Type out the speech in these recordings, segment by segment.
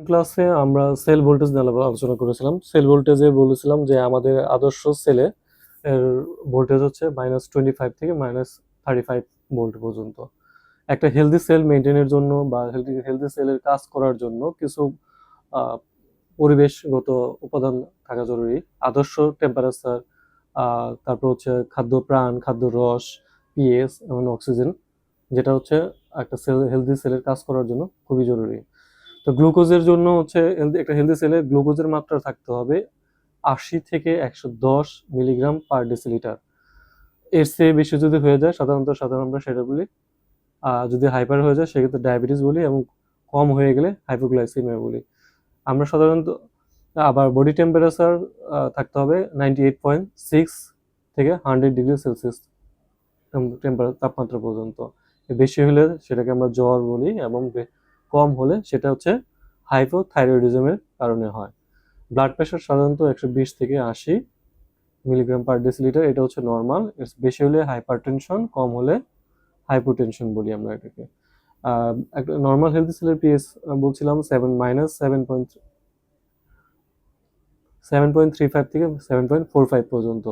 ক্লাসে আমরা sell voltage নিয়ে আলোচনা করেছিলাম। সেল ভোল্টেজে বলেছিলাম যে আমাদের আদর্শ সেলে এর ভোল্টেজ হচ্ছে -25 থেকে -35 ভোল্ট পর্যন্ত। একটা হেলদি সেল মেনটেনের জন্য বা হেলদি সেলের কাজ করার জন্য কিছু আহ, পরিবেশগত উপাদান থাকা জরুরি। আদর্শ টেম্পারেচার, তারপর হচ্ছে খাদ্য প্রাণ, খাদ্য রস, পিএস এবং অক্সিজেন, যেটা হচ্ছে একটা হেলদি সেলের কাজ করার জন্য খুবই জরুরি। তো গ্লুকোজের জন্য হচ্ছে একটা হেলদি সেলে গ্লুকোজের মাত্রা থাকতে হবে 80 থেকে 110 মিলিগ্রাম পার ডেসিলিটার। এর চেয়ে বেশি যদি হয়ে যায় সাধারণত আমরা সেটা বলি, যদি হাইপার হয়ে যায় সেক্ষেত্রে ডায়াবেটিস বলি, এবং কম হয়ে গেলে হাইপোগ্লাইসেমিয়া বলি আমরা সাধারণত। আবার বডি টেম্পারেচার থাকতে হবে 98.6 থেকে 100 ডিগ্রি সেলসিয়াস তাপমাত্রা পর্যন্ত। বেশি হলে সেটাকে আমরা জ্বর বলি, এবং কম হলে সেটা হচ্ছে হাইপোথাইরয়েডিজমের কারণে হয়। ব্লাড প্রেশার সাধারণত 120 থেকে 80 মিলিগ্রাম পার ডেসিলিটার, এটা হচ্ছে নর্মাল। বেশি হলে হাইপারটেনশন, কম হলে হাইপোটেনশন বলি আমরা এটাকে। একটা নর্মাল হেলথি সেলের পিএস বলছিলাম 7.35 থেকে 7.45 পর্যন্ত।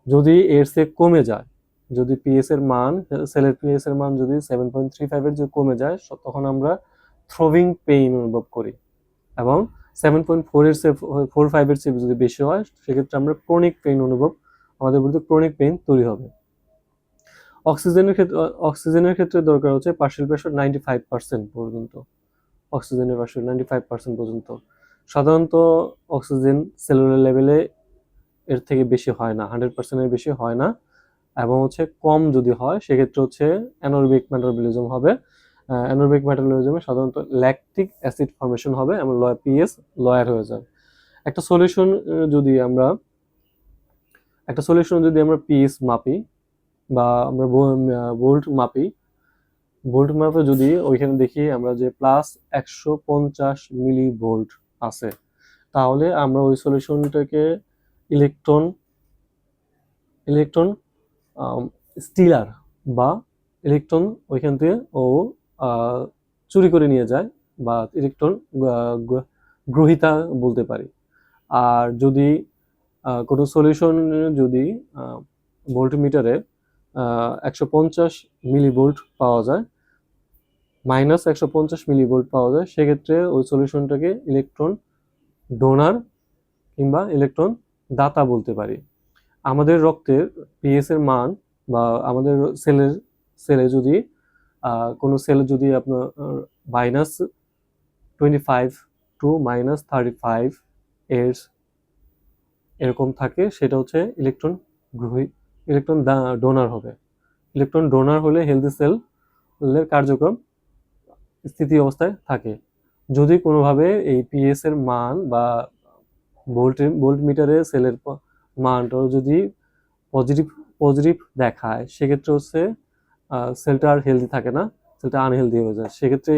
যদি এর চেয়ে কমে যায়, যদি পিএস এর মান, সেলের পিএস এর মান যদি 7.35 এর যে কমে যায়, তখন আমরা থ্রোবিং পেইন অনুভব করি। এবং 7.4 এর চেয়ে 4.5 এর চেয়ে যদি বেশি হয় সেক্ষেত্রে আমরা ক্রনিক পেইন আমাদের মধ্যে ক্রনিক পেইন তৈরি হবে। অক্সিজেনের ক্ষেত্রে দরকার হচ্ছে পার্শিয়াল প্রেশার 95% পর্যন্ত। অক্সিজেনের প্রেশার 95% পর্যন্ত। সাধারণত অক্সিজেন সেলুলার লেভেলে এর থেকে বেশি হয় না, 100% এর বেশি হয় না। এবং হচ্ছে কম যদি হয় সেক্ষেত্রে হচ্ছে অ্যানোরবিক মেটাবলিজম হবে। অ্যানোরবিক মেটাবলিজমে সাধারণত ল্যাকটিক অ্যাসিড ফর্মেশন হবে এবং পিএস লয়ার হয়ে যায়। একটা সলিউশন যদি আমরা পিএস মাপি বা আমরা ভোল্ট মাপে যদি ওইখানে দেখি আমরা যে +150 মিলি ভোল্ট আছে, তাহলে আমরা ওই সলিউশনটাকে ইলেকট্রন স্টিলার বা ইলেকট্রন ওইখান থেকে চুরি করে নিয়ে যায়, বা ইলেকট্রন গ্রহিতা বলতে পারি। আর যদি কোনো সলিউশন যদি ভোল্টমিটারে 150 মিলি ভোল্ট পাওয়া যায়, -150 মিলি ভোল্ট পাওয়া যায়, সেক্ষেত্রে ওই সলিউশনটাকে ইলেকট্রন ডোনার কিংবা ইলেকট্রন দাতা বলতে পারি। আমাদের রক্তের পিএস এর মান বা আমাদের সেলে যদি কোনো সেলে যদি আপনার -25 টু -35 এর এরকম থাকে, সেটা হচ্ছে ইলেকট্রন ডোনার হবে। ইলেকট্রন ডোনার হলে হেলদি সেলের কার্যক্রম স্থিতি অবস্থায় থাকে। যদি কোনোভাবে এই পিএস এর মান বা ভোল্টমিটারে সেলের মানটা যদি পজিটিভ দেখায়, সেক্ষেত্রে হচ্ছে সেলটা আর হেলদি থাকে না, সেলটা আনহেলদি হয়ে যায়। সেক্ষেত্রে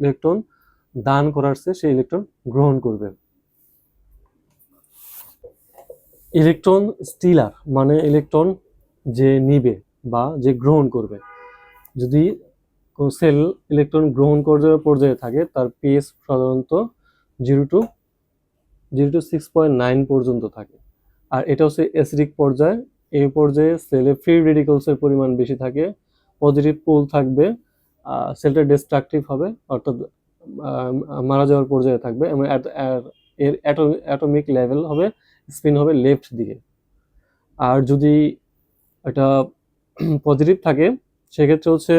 ইলেকট্রন দান করার চেয়ে সে ইলেকট্রন গ্রহণ করবে। ইলেকট্রন স্টিলার মানে ইলেকট্রন যে নিবে বা যে গ্রহণ করবে। যদি কোন সেল ইলেকট্রন গ্রহণ পর্যায়ে থাকে, তার পিএস সাধারণত 0 to 6.9 পর্যন্ত থাকে। আর এটা হচ্ছে অ্যাসিডিক পর্যায়। এই পর্যায়ে সেলে ফ্রি রেডিক্যালসের পরিমাণ বেশি থাকে, পজিটিভ পোল থাকবে, সেলটা ডিস্ট্রাকটিভ হবে, অর্থাৎ মারা যাওয়ার পর্যায়ে থাকবে, এবং এর অ্যাটমিক লেভেল হবে, স্পিন হবে লেফট দিকে। আর যদি এটা পজিটিভ থাকে সেক্ষেত্রে হচ্ছে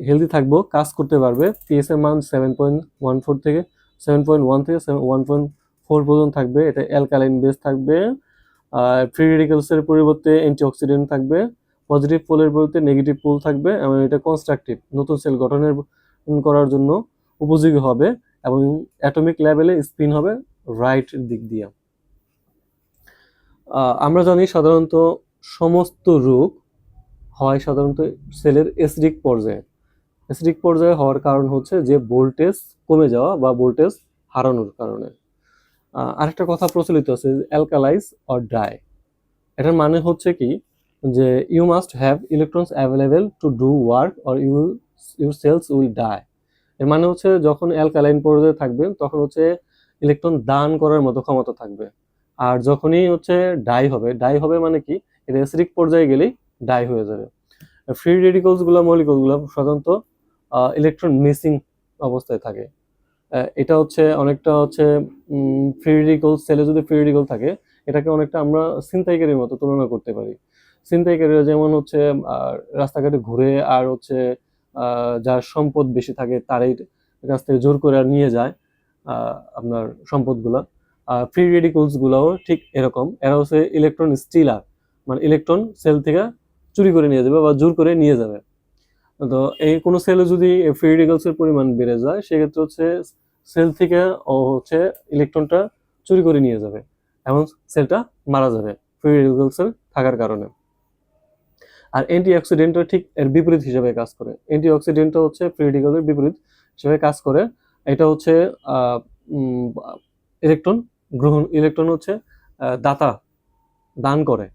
হেলদি থাকবো, কাজ করতে পারবে। পিএস এর মান 7.1 থেকে 1.4 পর্যন্ত থাকবে। এটা অ্যালকালাইন বেস থাকবে। ফ্রি রেডিক্যালসের পরিবর্তে অ্যান্টিঅক্সিডেন্ট থাকবে, পজিটিভ পোলের পরিবর্তে নেগেটিভ পোল থাকবে, এবং এটা কনস্ট্রাকটিভ, নতুন সেল গঠনের করার জন্য উপযোগী হবে, এবং অ্যাটমিক লেভেলে স্পিন হবে রাইট দিক দিয়ে। আমরা জানি সাধারণত সমস্ত রোগ হয় সাধারণত সেলের অ্যাসিডিক পর্যায়ে হওয়ার কারণ হচ্ছে যে ভোল্টেজ কমে যাওয়া বা ভোল্টেজ হারানোর কারণে। আরেকটা কথা প্রচলিত আছে, অ্যালকালাইজ অর ডাই। এটার মানে হচ্ছে কি, যে you must have electrons available to do work or you will your cells will die. এর মানে হচ্ছে যখন অ্যালকালাইন পর্যায়ে থাকবে তখন হচ্ছে ইলেকট্রন দান করার মতো ক্ষমতা থাকবে, আর যখনই হচ্ছে ডাই হবে মানে কি, এটা অ্যাসিডিক পর্যায়ে গেলেই ডাই হয়ে যাবে। ফ্রি রেডিকলস গুলো, মলিকুল গুলো সাধারণত ইলেকট্রন মিসিং অবস্থায় থাকে। এটা হচ্ছে অনেকটা হচ্ছে ফ্রি রেডিকল, সেলে যদি ফ্রি রেডিকল থাকে এটাকে অনেকটা আমরা ছিনতাইকারীর মতো তুলনা করতে পারি। ছিনতাইকারীরা যেমন হচ্ছে রাস্তাঘাটে ঘুরে আর হচ্ছে যার সম্পদ বেশি থাকে তারই কাছ থেকে জোর করে আর নিয়ে যায় আপনার সম্পদগুলা। ফ্রি রেডিকলস গুলাও ঠিক এরকম, এরা হচ্ছে ইলেকট্রন স্টিলার, মানে ইলেকট্রন সেল থেকে চুরি করে নিয়ে যাবে বা জোর করে নিয়ে যাবে। তো এই কোনো সেলে যদি ফ্রি রেডিকলস এর পরিমাণ বেড়ে যায় সেক্ষেত্রে হচ্ছে সেল থেকে ও হচ্ছে ইলেকট্রনটা চুরি করে নিয়ে যাবে এবং সেলটা মারা যাবে ফ্রি রেডিকলস এর থাকার কারণে। আর অ্যান্টিঅক্সিডেন্টটা ঠিক এর বিপরীত হিসেবে কাজ করে। অ্যান্টিঅক্সিডেন্টটা হচ্ছে ফ্রি রেডিকলের বিপরীত হিসেবে কাজ করে। এটা হচ্ছে ইলেকট্রন হচ্ছে দাতা, দান করে।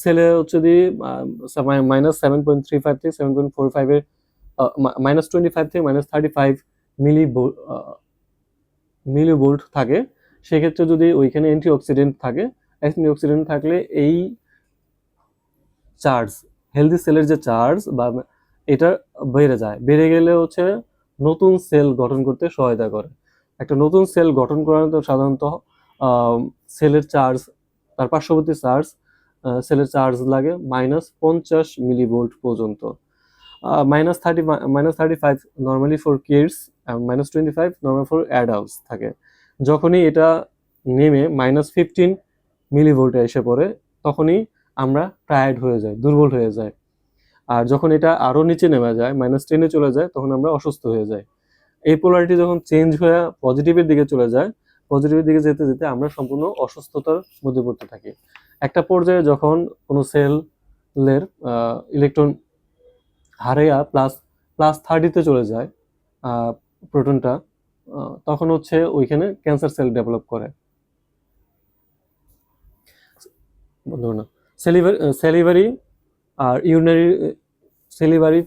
সেলে হচ্ছে যদি -7.35 থেকে 7.45 এর -25 থেকে -35 মিলিভোল্ট থাকে, সেক্ষেত্রে যদি ওইখানে অ্যান্টিঅক্সিডেন্ট থাকে, অ্যান্টিঅক্সিডেন্ট থাকলে এই চার্জ, হেলদি সেলের যে চার্জ বা এটা বেড়ে যায়, বেড়ে গেলে হচ্ছে নতুন সেল গঠন করতে সহায়তা করে। একটা নতুন সেল গঠন করার তো সাধারণত সেলের চার্জ, তার পার্শ্ববর্তী চার্জ, সেলের চার্জ লাগে -50 মিলিভোল্ট পর্যন্ত। -35 normally for kids, -25 normal for adults থাকে। যখনই এটা নেমে -15 মিলিভোল্টে এসে পড়ে তখনই আমরা টায়ার্ড হয়ে যাই, দুর্বল হয়ে যাই। আর যখন এটা আরো নিচে নেমে যায়, -10-এ চলে যায়, তখন আমরা অসুস্থ হয়ে যাই। এই পোলারিটি যখন চেঞ্জ হয়ে পজিটিভের দিকে চলে যায়, পজিটিভের দিকে যেতে যেতে আমরা সম্পূর্ণ অসুস্থতার মধ্যে পড়তে থাকি। একটা পর্যায়ে যখন কোনো সেলের ইলেকট্রন হারিয়ে +30-তে চলে যায় প্রোটনটা, তখন হচ্ছে ওইখানে ক্যান্সার সেল ডেভেলপ করে। সেলিভারি আর ইউরিনারি, সেলিভারি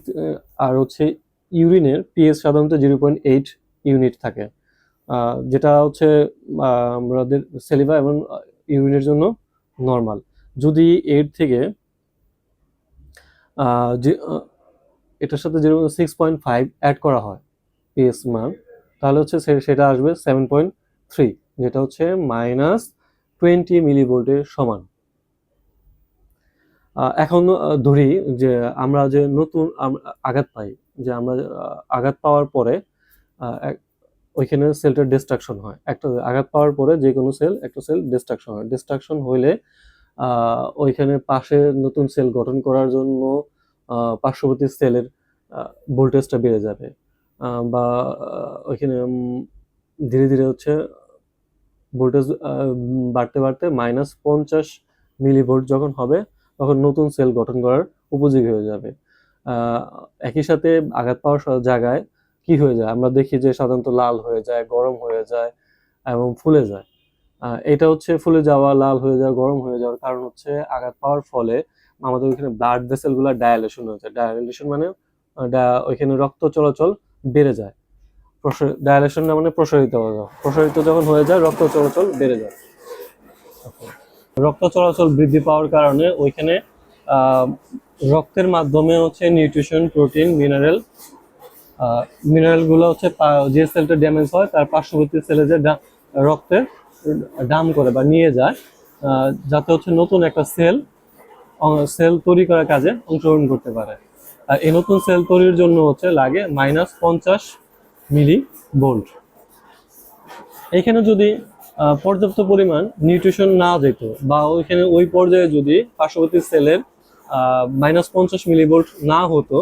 আর হচ্ছে ইউরিনের পিএইচ সাধারণত 0.8 ইউনিট থাকে, যেটা হচ্ছে আমাদের সেলিভা এবং ইউরিনের জন্য নর্মাল। যদি এর থেকে এটার সাথে 6.5 অ্যাড করা হয় পিএইচ মান, তাহলে হচ্ছে সেটা আসবে 7.3, যেটা হচ্ছে -20 মিলিভোল্টের সমান। এখন ধরি যে আমরা যে নতুন আঘাত পাই, যে আমরা আঘাত পাওয়ার পরে ওইখানে সেলটার ডিস্ট্রাকশন হয়। একটা আঘাত পাওয়ার পরে যে কোনো একটা সেল ডিস্ট্রাকশন হয়। ডিস্ট্রাকশন হইলে ওইখানে পাশে নতুন সেল গঠন করার জন্য পার্শ্ববর্তী সেলের ভোল্টেজটা বেড়ে যাবে, বা ওইখানে ধীরে ধীরে হচ্ছে ভোল্টেজ বাড়তে বাড়তে -50 মিলিভোল্ট যখন হবে তখন নতুন সেল গঠন করার উপযোগী হয়ে যাবে। একই সাথে আঘাত পাওয়ার জায়গায় কি হয়ে যায় আমরা দেখি যে সাধারণত লাল হয়ে যায়, গরম হয়ে যায় এবং ফুলে যায়। এটা হচ্ছে ফুলে যাওয়া, লাল হয়ে যাওয়া, গরম হয়ে যাওয়ার কারণ হচ্ছে আঘাত পাওয়ার ফলে আমাদের ওইখানে ব্লাড ভেসেলগুলো ডায়ালেশন হয়ে যায়। ডায়ালেশন মানে ওইখানে রক্ত চলাচল বেড়ে যায়। ডায়ালেশন না মানে প্রসারিত হয়ে যায়। প্রসারিত যখন হয়ে যায় রক্ত চলাচল বেড়ে যায়। রক্ত চলাচল বৃদ্ধি পাওয়ার কারণে ওইখানে রক্তের মাধ্যমে হচ্ছে নিউট্রিশন, প্রোটিন, মিনারেলগুলো হচ্ছে যে সেলটা ড্যামেজ হয় তার পার্শ্ববর্তী সেলে যে রক্তের ডাম করে বা নিয়ে যায়, যাতে হচ্ছে নতুন একটা সেল তৈরি করার কাজে অংশগ্রহণ করতে পারে। আর এই নতুন সেল তৈরির জন্য হচ্ছে লাগে -50 মিলিভোল্ট। এখানে যদি পর্যাপ্ত পরিমাণ নিউট্রিশন না যেত বা ওইখানে ওই পর্যায়ে যদি পার্শ্ববর্তী সেলের -50 মিলিভোল্ট না হতো,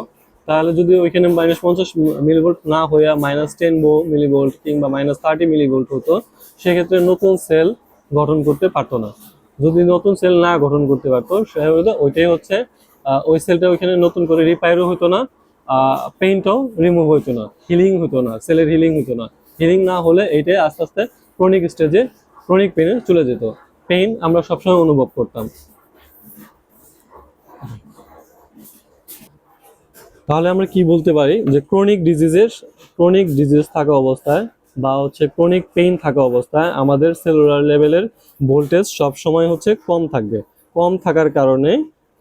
তাহলে যদি ওইখানে -50 মিলিভোল্ট না হয়ে -10 মিলিভোল্ট কিংবা -30 মিলিভোল্ট হতো, সেক্ষেত্রে নতুন সেল গঠন করতে পারতো না। যদি নতুন সেল না গঠন করতে পারতো সেটা ওইটাই হচ্ছে ওই সেলটা ওইখানে নতুন করে রিপায়ারও হতো না, পেইনটাও রিমুভ হতো না, হিলিং হতো না, সেলের হিলিং হতো না। হিলিং না হলে এইটাই আস্তে আস্তে ক্রনিক স্টেজে, ক্রনিক পেইনে চলে যেত। পেইন আমরা সবসময় অনুভব করতাম। তাহলে আমরা কি বলতে পারি যে ক্রনিক ডিজিজ থাকা অবস্থায় বা হচ্ছে ক্রনিক পেইন থাকা অবস্থায় আমাদের সেলুলার লেভেলের ভোল্টেজ সব সময় হচ্ছে কম থাকবে। কম থাকার কারণে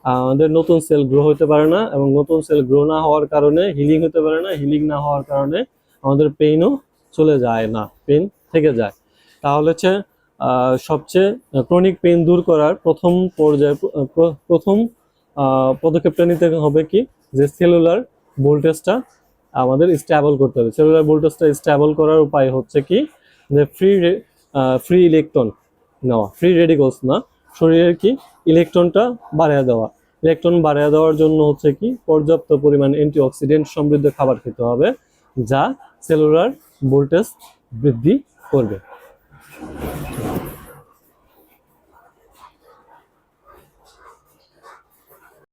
আমাদের নতুন সেল গ্রো হতে পারে না, এবং নতুন সেল গ্রো না হওয়ার কারণে হিলিং হতে পারে না, হিলিং না হওয়ার কারণে আমাদের পেইনও চলে যায় না, পেইন থেকে যায়। তাহলে হচ্ছে সবচেয়ে ক্রনিক পেইন দূর করার প্রথম পদক্ষেপটা নিতে হবে কি, যে সেলুলার ভোল্টেজটা আমাদের স্টেবল করতে হবে। সেলুলার ভোল্টেজটা স্টেবল করার উপায় হচ্ছে কি, যে ফ্রি ইলেকট্রন নেওয়া, ফ্রি রেডিকলস না, শরীরের কি ইলেকট্রনটা বাড়িয়ে দেওয়া। ইলেকট্রন বাড়িয়ে দেওয়ার জন্য হচ্ছে কি পর্যাপ্ত পরিমাণ অ্যান্টিঅক্সিডেন্ট সমৃদ্ধ খাবার খেতে হবে, যা সেলুলার ভোল্টেজ বৃদ্ধি করবে।